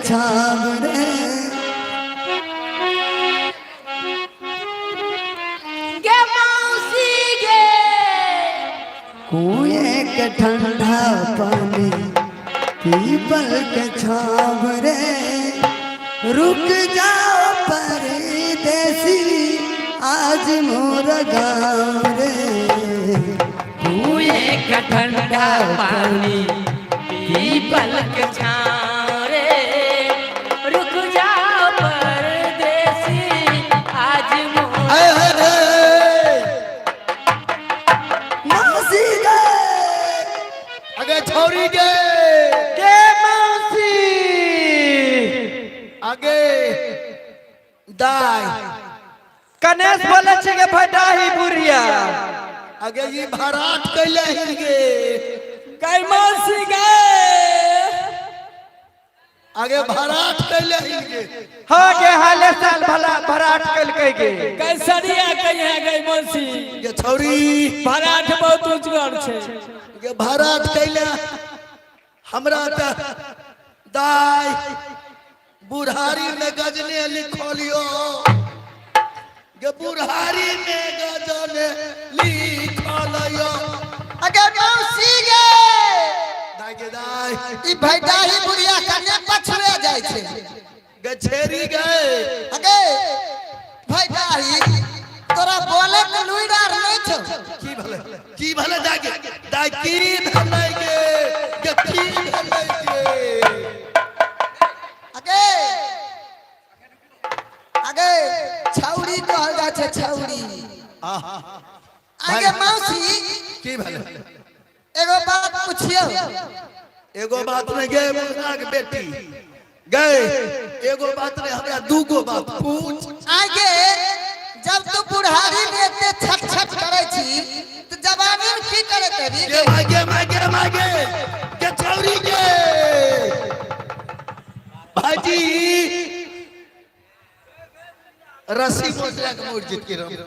छाव रे गे मौसी गे कुएं के ठंडा पानी पीपल के छाव रे रुक जाओ परदेसी आज मोर गाँव रे कुएं का ठंडा पानी पीपल के छाँव रे रुक जाओ परदेसी आज मौसी गे आगे छोरी गे मौसी आगे दाई गणेश बोले छे के भटाही बुढ़िया आगे ये भराट कैले ही गे गई मौसी गे आगे भराट कैले ही गे हाँ गे हाले साल भला भराट कल के गे कैसरिया कहिया गई मौसी गे छोरी भराट बहुत उजगर छे गे भराट कैले हमरा त दाई बुढ़ारी में गजने लिखलियो गे बुढ़ारी में गजने लिखलियो अगे मौसी गे दाई गे दाई ई भटाही बुढ़िया कने पछुए जाय छे गे छेरी गे अगे भटाही तोरा बोले के लुइडार नहीं छौ की भले दाई गे दाई की भले गे गे की भले गे अगे अगे छौरी कहल जाय छे छौरी अगे मौसी की भले एगो बात पूछियो एगो बात नहीं गे मुर्गा के बेटी गए एगो बात नहीं हमरा दूगो बात पूछ आगे जब तू बुढ़ारी में इतने छट छट करे छी तो जवानी में की करे तभी गे मागे के छौरी गे भाजी रस्सी मोटरा के मोड़ जीत के रहो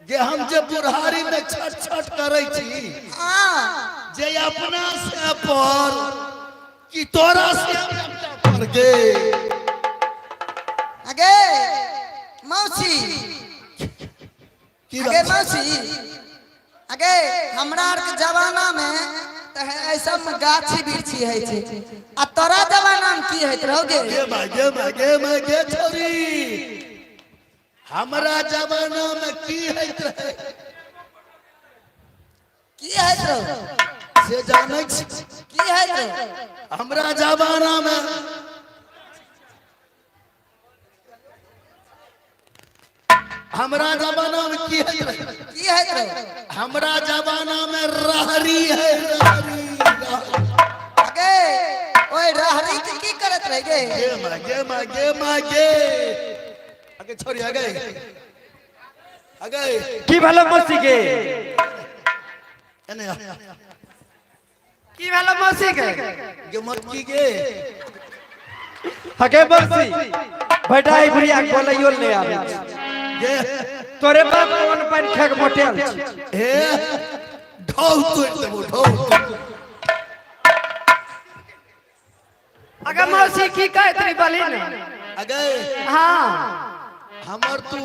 जे हम जे बुढ़ारी में छट छट करे छी हां जे अपना से पर कि तोरा से पर गे अगे मौसी की अगे मौसी अगे हमरा आर के जमाना में त ऐसा गाछी बिरछी है छे आ तोरा जमाना में की होत रहोगे गे छोरी हमरा जमाना में की हैत रहे की होत रहो से जानै छी की होत रहो हमरा जमाना में हमरा जमाना में की हैत रहे की होत रहो हमरा जमाना में रहरी है रहरी अगे ओए रहरी के की करत रह गे गे आगे छोरी आगे की भलो मौसी गे एने की भलो मौसी गे गे मक्की गे हगे मौसी भटाही बुढ़िया बोलैयो नहीं आवे गे तोरे बाप कौन पानी खा के मोटेल छी हे ढोल तोड़ देबो ढोल अगर मौसी की कहत रही बोली ना आगे हाँ हमर तू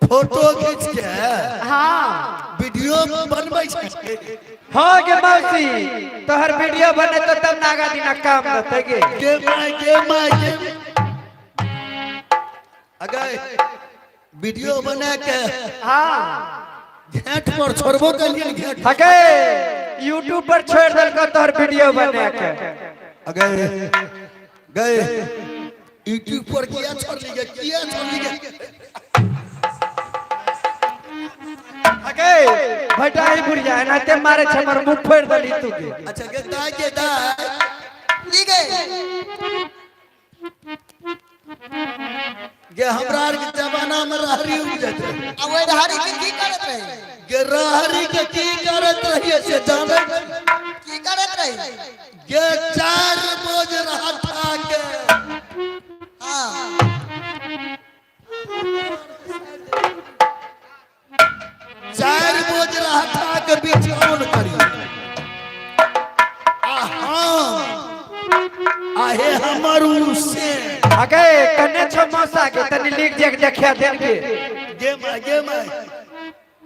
फोटो खींच के हाँ वीडियो बनबै छै हाँ गे मौसी तोहर वीडियो बने तो तब नागा दिना काम रहते गे गे माय आगे वीडियो बना के हाँ घेट पर छोड़बो कलिए घेट हगे यूट्यूब पर छोड़ दल को तोहर वीडियो बना के अगे गए यूट्यूब पर किया छोड़ ली हगे भटाही बुढ़िया नाते मारे छमर मुंह फोड़ दली तू के अच्छा के दाई की गे गे हमरा आर के जमाना में रहरी उग जाते आ ओए रहरी के की करत रही गे रहरी के की करत रहिए से जाने की करत रही गे 4 बोझ रहा था के हां चार बोझ रहा था के बीच ऑन करी आहे हमर उसे अगे कने छ मौसा के तनी लिख जे देखा देन के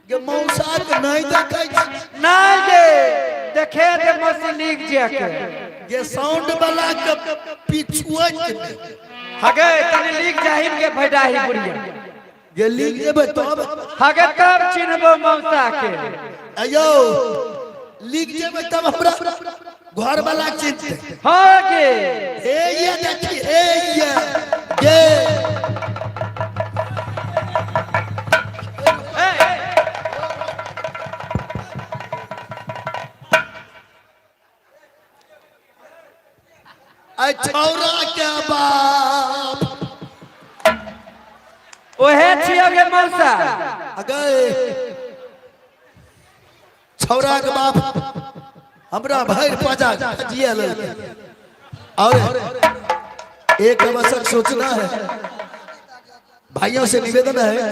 गे मौसा के नहीं देखै छी नहीं गे देखे दे मौसी लिख जे के गे साउंड वाला के पिछुआ के अगे तनी लिख जाहिन के भैडाही बुढ़िया गे लिख देबै तब अगे तब चिन्हबो मौसा के अयो लिख देबै तब हमरा घर वाला चिन्हते हां गे हे ये देखी हे ये गे छौरा के बाप ओहे छियो गे मौसा अगे छौरा के बाप हमरा भैर पजा जिया ले और एक आवश्यक सोचना है भाइयों से निवेदन है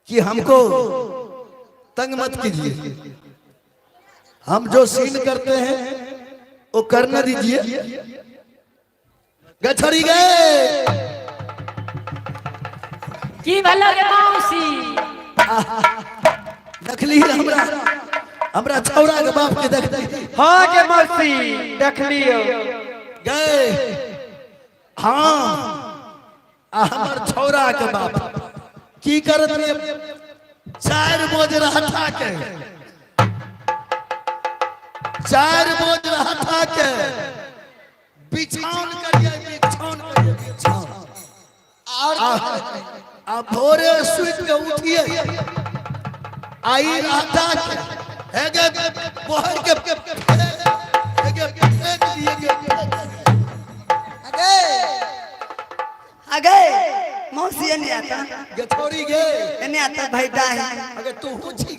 कि हमको तंग मत कीजिए हम जो सीन करते हैं वो करना दीजिए गछड़ी गए की भलो गे मौसी देखली हमरा छौरा के बाप के देख हां गे मौसी देख लियो गए हाँ हमर छौरा के बाप की करत रे 4 बोझ रहता के 4 बोझ रहता के बिछावन करिए बिछावन और आ भोरे सुत के उठिए आई रहता के हेगे बोहर के हेगे फेंक दिए अगे अगे मौसी नहीं आता गे छोड़ी गे नहीं आता भाई दाही अगर तू पूछी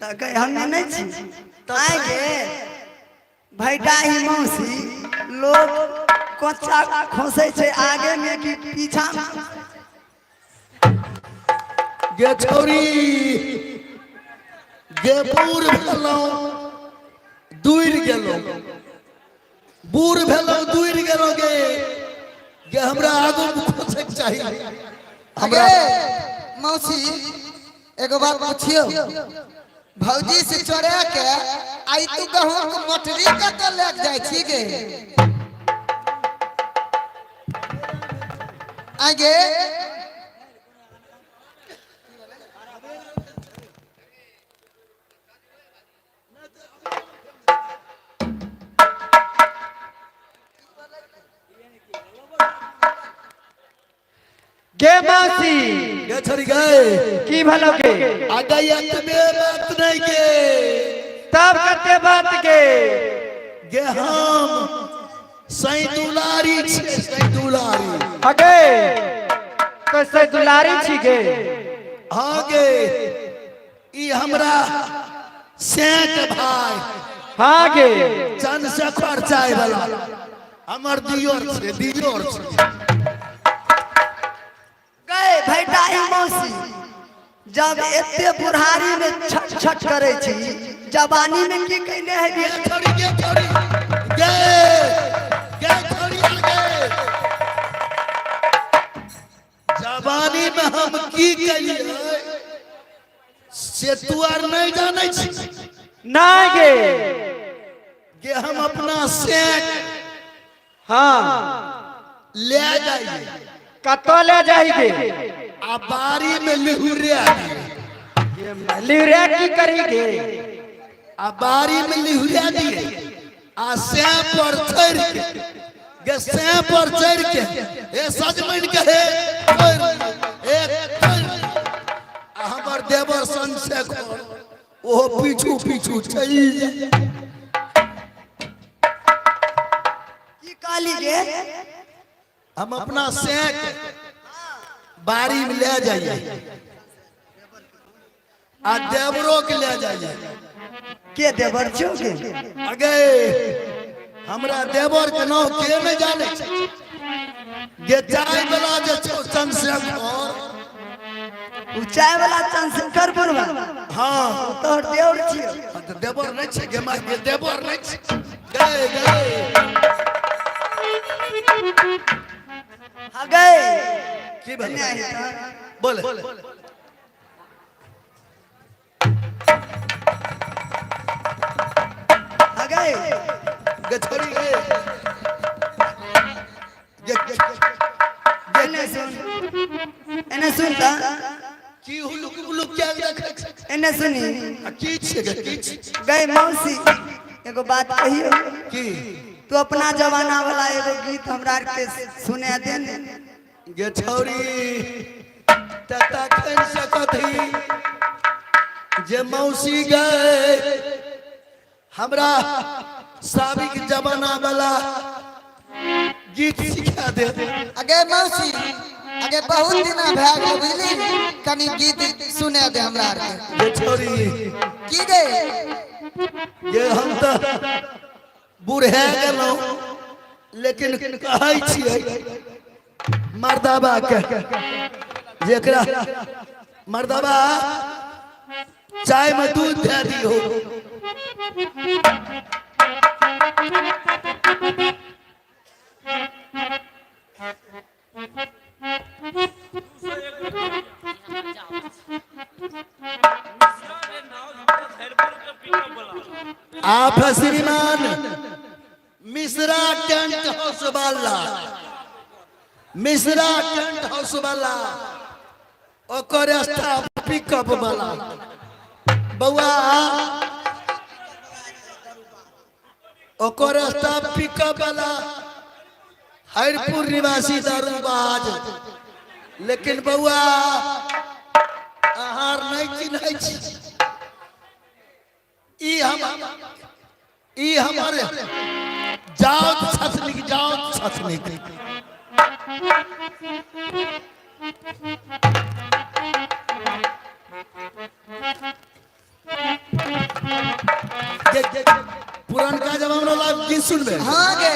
तो गए हमने नहीं छी तो आएंगे भाई दाही मौसी लोग कोचा खोसे छे आगे में कि पीछा में गे छोरी गे बूढ़ भेलो दूर गेलो बूढ़ भेलो दूर गेलो गे हमरा आगू खोसे चाहिए अगे मौसी एगो बात पूछियो भौजी से चोरा के आई तू गहूं के मोटरी के तो लेक जाय छी गे आगे गे मौसी गे छोरी गए की भलो के आगे इतने बात नहीं के तब कते बात के गे हम सई दुलारी छे सई दुलारी अगे तो से दुलारी छी गे हाँ गे ई हमरा सेठ भाई हां गे चंद से खर्चाए वाला हमर दियोर छे गए भाई दाही मौसी जब एते बुढ़ारी में छट छट करे छी जवानी में की कहने है गे छोरी गे छोरी गे गे छोरी गे जवानी में हम की कहिए से तू आर नहीं जाने छी ना गे कि हम अपना सेठ हां ले जाइए कतो ले जाई गे आ बारी में लिहुरिया लिवरे की करी गे आ बारी में लिहुरिया दिए आ सें पर चढ़ के गे सें पर चढ़ के ए सजमन के हे आ हमर देवर सन से ओ पीछू पीछू चल की काली गे हम अपना सेठ बारी में ले जाइए आ देवरो के ले जाइए के देवर छो के अगे हमरा देवर के नाम के नहीं जाने छे गे चाय वाला जे छो चंद्रशेखर ऊंचाई वाला चंद्रशेखर बुढ़वा हां तोहर देवर छियो तो देवर नहीं छे गे माय गे देवर नहीं छे गए गए आ गए की भले नहीं तो बोले आ गए गछोरी गे एने सुन ता की हुलुक हुलुक क्या देख एने सुनी की छे की गए मौसी एगो बात कहियो की तू अपना जमाना वाला एगो गीत हमरा के सुने दे ने गछोरी तता खन सकथी जे मौसी गए हमरा साबिक जमाना वाला गीत सिखा दे अगे मौसी अगे बहुत दिन भए गेल बुझली कनी गीत सुने दे हमरा आर के गछोरी की गे ये हम तो बूढ़े गेलौ लेकिन कहै छियै मर्दाबा के जेकरा मर्दाबा चाय में दूध दे दियो आप है श्रीमान मिश्रा टेंट हाउस वाला मिश्रा टेंट हाउस वाला ओकर स्टाफ पिकअप वाला बउआ ओकर स्टाफ पिकअप वाला हरपुर निवासी दारूबाज लेकिन बउआ आहार नहीं चिन्है छी ई हमारे जात छछनिक पुरानका जमाना वाला गीत सुनबे हां गे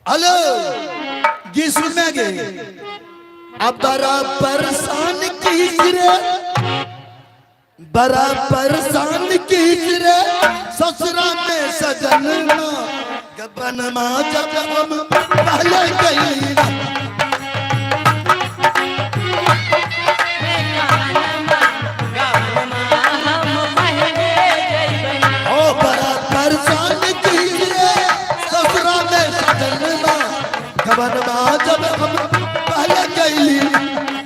हेलो गीत सुनने गे अब बड़ा परेशान किसरे बड़ा परेशान किसरे ससुरा में सजन गबन माँ जब हम पहले गई ओ बड़ा परेशान किसरे ससुरा में सजन गबन माँ जब हम पहले गई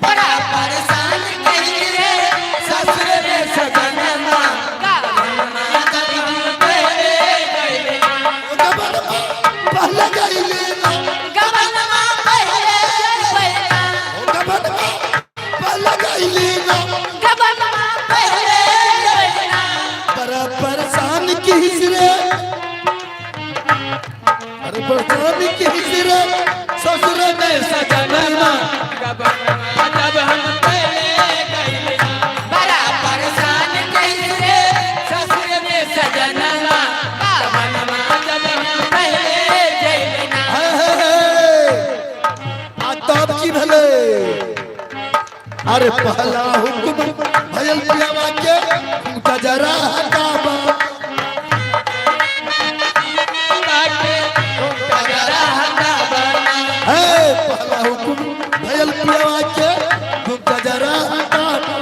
बड़ा परेशान कहिए ससुर में सजनमा पहले गई गबनमा पहले जइबैना पहले गई गबनमा पहले जइबैना बड़ा परेशान किसरे अरे परेशान किसरे ससुर में सजनमा बड़ा परेशान कहिए ससुर में सजनमा गबनमा पहले जइबैना आ तब की भले अरे पहला हुक्म भयल पियावा के गजरा हटावा पहला हुक्म भयल पियावा के गजरा हटावा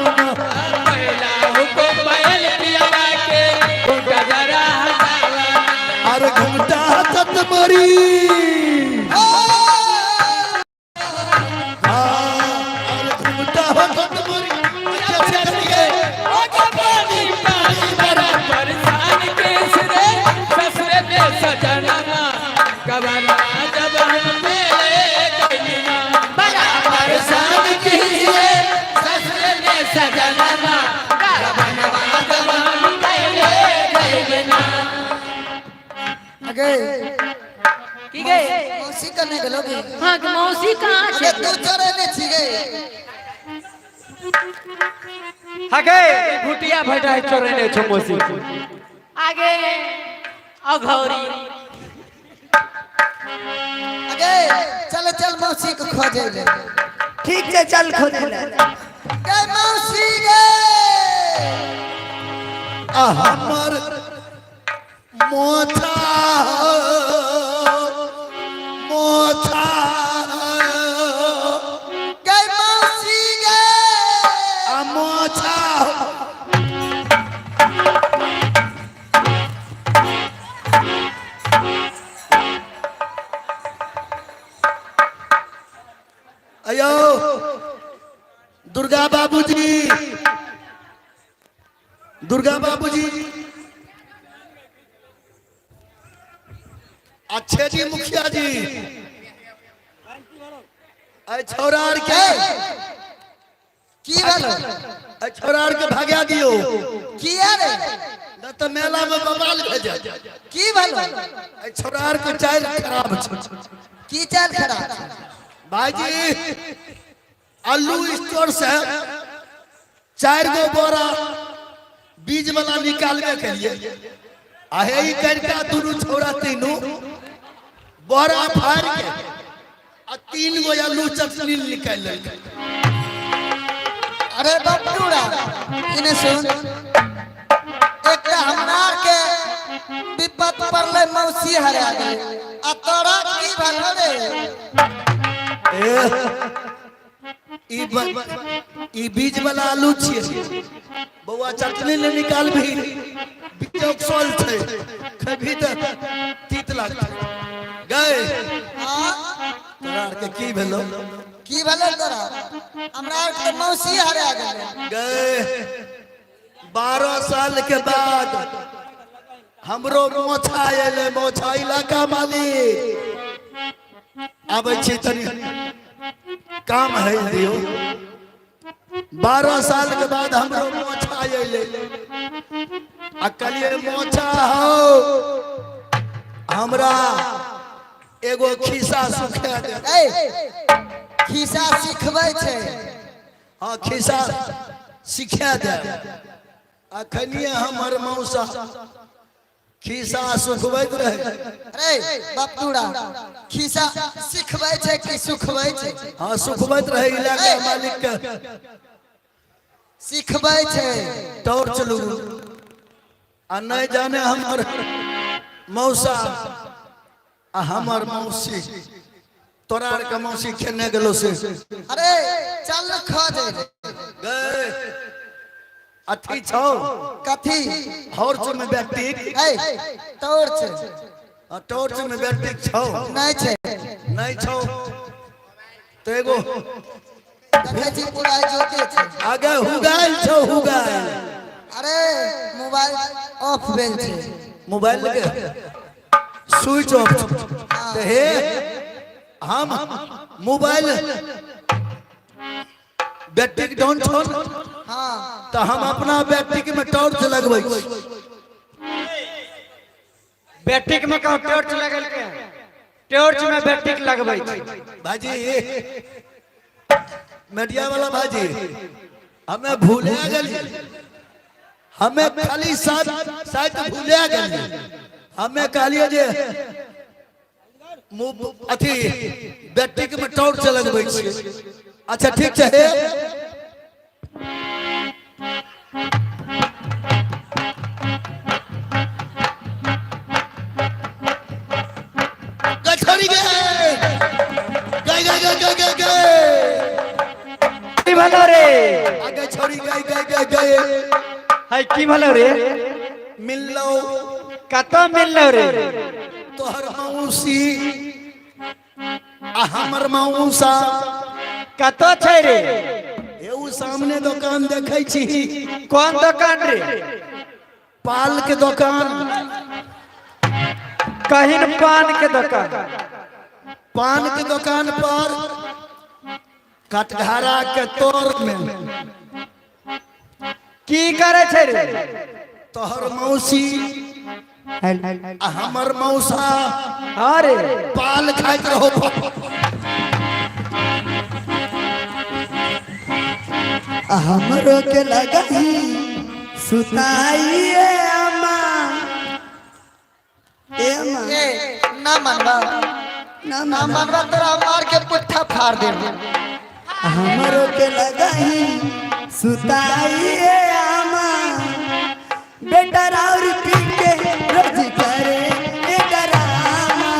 अरे घुमटा हटत मरी अरे घुमटा हटत मरी बड़ा परेशान कहिए ससुर में सजनमा गबनमा पहले जइबैना अगे की गए मौसी करने गेलोगे हाँ कि मौसी कहाँ अगे छे तू चरे ने छी गे हगे भुटिया भटाई चोरे ने छो मौसी आगे अघौरी अगे चल चल मौसी को खोजे ले ठीक है चल खोजे ले गे मौसी गे हमर मोथा मोथा गे मौसी गे मोथा अयो दुर्गा बाबूजी दुर्गा बाबूजी अच्छे जी मुखिया जी अरे छोरार के की भेलो छोरार के भाग्या दियो किया रे न तो मेला में बवाल भेजा की भेलो छोरार के चाल खराब छै की चाल खराब भाईजी आलू स्टोर से 4 गो बोरा बीज वाला निकालने के लिए आहे ही करके दोनों छोरा तीनों बोरा फाड़ के आ 3 गो आलू चटनी निकाल ले अरे बबूरा इने सुन एक हमरा के विपत पड़ले मौसी हरा गए आ तोरा की भेलो रे ई बीज वाला आलू छिए बउआ चटनी ले निकाल भी बीजक सोल छै खभी त तीत लागत गए हां तोरा के की भेलो तोरा हमरा के मौसी हरा गए गए 12 साल के बाद हमरो मोछा एले मोछा इलाका मालिक आबै छी तनी काम है दियो 12 साल के बाद हमरो मोछा एले आ कलिए मोछा हो हमरा एगो खिस्सा सुखा दे ए खिसा सिखबै छै हां खिस्सा सिखा दे अखनिए हमर मौसा खिस्सा सुखबैत रहे अरे बबूरा खिसा सिखबै छै कि सुखबै छै हां सुखबैत रहे इलाका मालिक के सिखबै छै टॉर्च लू आ नहीं जाने हमर मौसा आ हमर मौसी तोरा आर के मौसी खेने गेलो से अरे चल खोजे गए अथी छौ कथी हॉर्च में बैठती ए तोर छै टॉर्च में बैठती छौ नहीं छै नहीं छौ तो एगो देखै छी पूरा जोते छै आगे हुगाइल छौ हुगाइल अरे मोबाइल ऑफ भेल छै मोबाइल के स्विच ऑफ तो हे हम मोबाइल बैटरी डाउन छौ हां तो हम अपना बैटरी में टॉर्च लगबै बैटरी में कहो टॉर्च लगल के टॉर्च में बैटरी लगबै भाजी मीडिया वाला भाजी हमें भूले गेल हमें खाली शायद भूले गेल हमें कहलिए जे अथी बैटरी में टॉर्च लगबै छी अच्छा ठीक छै हे गठरी गए गए गए गए गए गए की भलो रे आगे छोड़ी गए गए गए गए है की भलो रे मिललो कतो मिललो रे तोहर मौसी आ हमर मौसा कतो छै रे एउ सामने दुकान देखै छी कौन दुकान रे पाल के दुकान कहिन पान के दुकान पान के दुकान पर कटघरा के तोर में की करे छै रे तोहर मौसी आ हमर मौसा अरे पाल खाइत रहो हमरो के लगही सुताइए अम्मा ए ना मनवा ना ना मनवा तोरा मार के पुट्ठा फाड़ दे हमरो के लगाही सुताइए आमा बेटा राउर पीट के रोज करे ए डरामा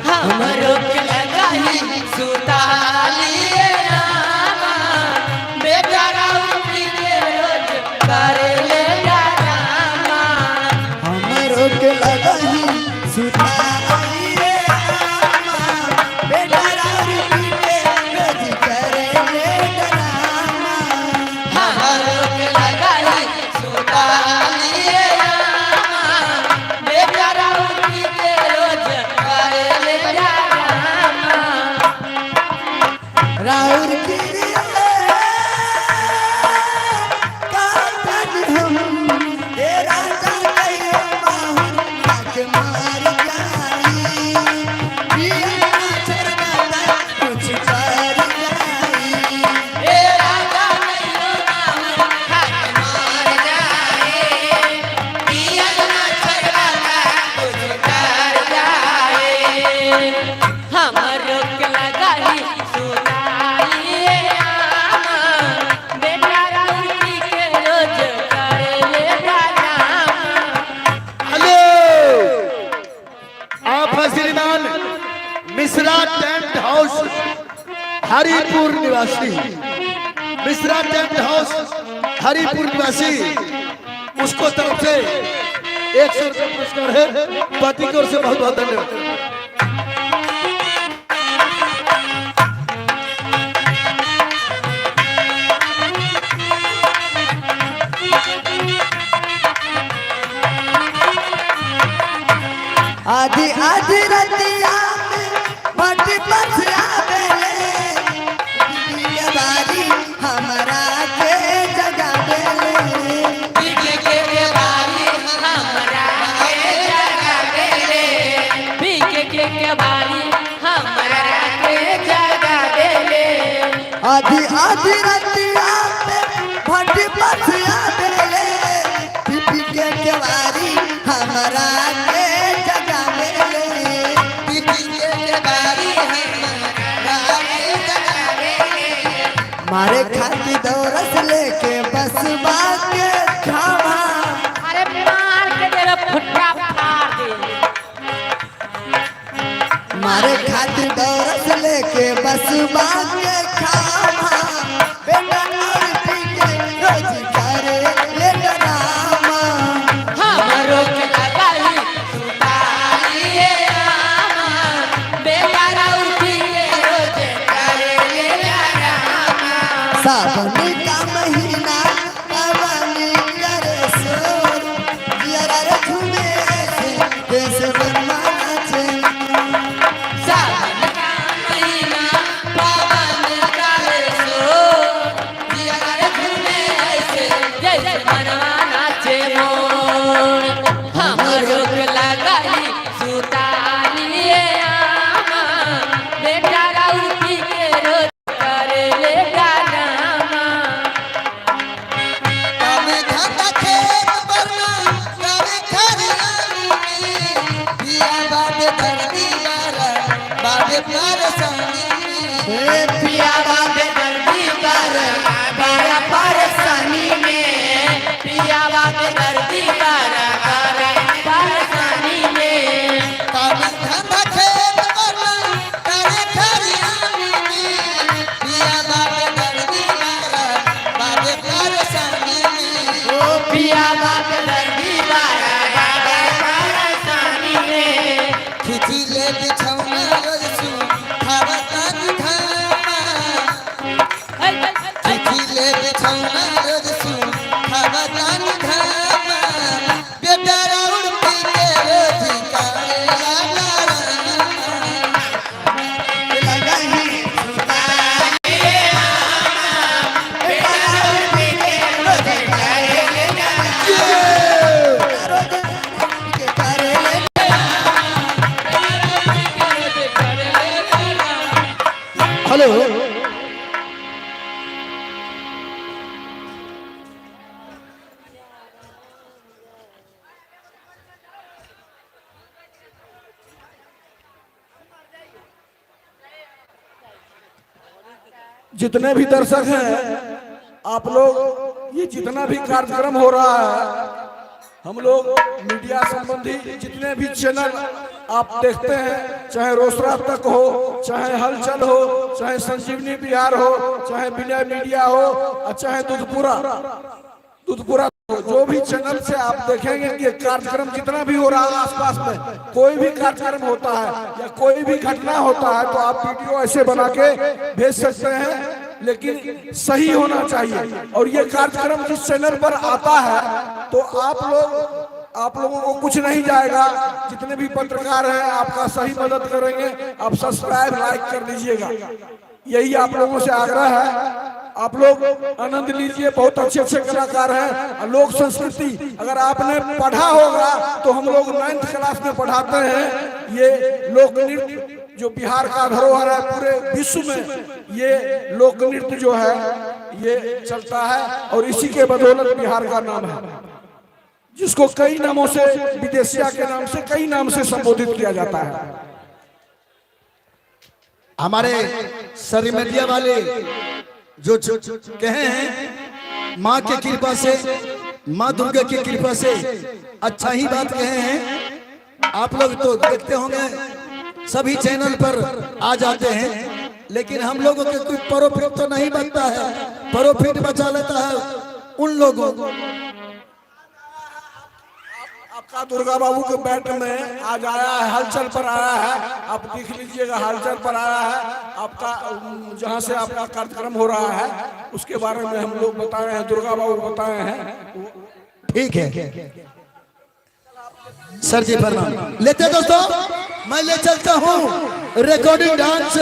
हमरो के लगाई सुतालिए रामा बेटा राउती के रोज करे ले रामा हमरो के लगाही सुताइए आमा बेटा राउर पीट के रोज करे ए डरामा हमरो के लगाई सुतालिए रामा बेटा राउती के रोज करे ले रामा राउर किरिया काटन हम ए राजा कहिए माहुर के मार जाई बिया छरदा कुछ कर जाई ए राजा कहियो माहुर खाके मार जाए पिया ना छड़वा कुछ कर जाए हमरो के लगाई सुतालिए आमा बेटा राउती के रोज करे ले रामा हेलो आप हैं श्रीमान मिश्रा टेंट हाउस हरिपुर निवासी मिश्रा टेंट हाउस हरिपुर निवासी उसको तरफ से 100 रुपये पुरस्कार है पति की ओर से बहुत बहुत धन्यवाद आधी आधी रतिया में भट बस आवेले ये बारी हमरा के जगा देले के बारी हमरा के जगा देले के बारी हमरा के जगा देले आधी आधी रतिया में भट बस आवेले पीपी के बारी हमरा के जगा देले मारे खाती दौरस लेके बस के खावा अरे मार के तेरा फुट्टा फाड़ दे मारे खाती दौरस लेके बस के खावा बेटा और पी के रोज करे ले डरामा हमरो के लगाई सुतालिए रामा बेटा राउती के रोज करे ले रामा सावन का महीना पवन करे सोर जिया रे झूमे ऐसे कैसे बनवाना चाहिए सावन का महीना पावन करे सो जिया रे झूमे ऐसे जैसे मनवा नाचे मोर हमरो के लगाई सुतालिए आमा बेटा राउती के रोज करे ले रामा कामे धंधा खेत बरना कामे खरियानी बिया बाटे धरती बारा बाटे परसानी हे पिया बाबे दर्दी पर बड़ा परेशानी में पिया बाबे दर्दी पर बड़ा परेशानी में कामे धंधा खेत बरना कामे खरियानी बिया बाटे धरती बारा बाटे परसानी ओ पिया बाबे दर्दी पर बड़ा परेशानी में खिची ले बिछौना रोज सु खावतन घामा खिची ले बिछौना रोज सु खावतन घामा बेटा राउर पी के रोज करे लगाही ये जितने भी दर्शक हैं, आप लोग ये जितना भी कार्यक्रम हो रहा है, हम लोग मीडिया संबंधी जितने भी चैनल आप देखते हैं, चाहे रोसड़ा तक हो, चाहे हलचल हो, चाहे संजीवनी बिहार हो, चाहे विनय मीडिया हो, और चाहे दूधपुरा हो, जो भी चैनल से आप देखेंगे कि कार्यक्रम जितना भी हो रहा है आसपास में, कोई भी कार्यक्रम होता है या कोई भी घटना होता है तो आप वीडियो ऐसे बना के भेज सकते हैं, लेकिन सही होना चाहिए। और ये कार्यक्रम जिस चैनल पर आता है तो आप लोगों को कुछ नहीं जाएगा, जितने भी पत्रकार हैं आपका सही मदद करेंगे, आप सब्सक्राइब लाइक कर दीजिएगा, यही आप लोगों से आग्रह है। आप लोग आनंद लीजिए, बहुत अच्छे अच्छे कलाकार हैं। लोक संस्कृति अगर आपने पढ़ा होगा तो हम लोग 9th क्लास में पढ़ाते हैं। ये लोक नृत्य जो बिहार का धरोहर है, पूरे विश्व में ये लोक नृत्य जो है ये चलता है, और इसी के बदौलत बिहार का नाम है, जिसको कई नामों से, विदेशिया के नाम से, कई नाम से संबोधित किया जाता है। हमारे सरी मीडिया वाले जो कहे हैं माँ की कृपा से, माँ दुर्गा की कृपा से अच्छा ही बात कहे हैं। आप लोग तो देखते होंगे सभी चैनल पर आ जाते हैं, लेकिन हम लोगों के कोई प्रॉफिट तो नहीं बनता है, प्रॉफिट बचा लेता है उन लोगों को। आपका दुर्गा बाबू के बैट में आज आया है, हलचल पर आया है, आप देख लीजिएगा, हलचल पर आया है आपका, जहां से आपका कार्यक्रम हो रहा है उसके बारे में हम लोग बताए हैं, दुर्गा बाबू बताए हैं। ठीक है सर जी, प्रणाम। लेते दोस्तों, मैं ले चलता हूँ रिकॉर्डिंग डांस।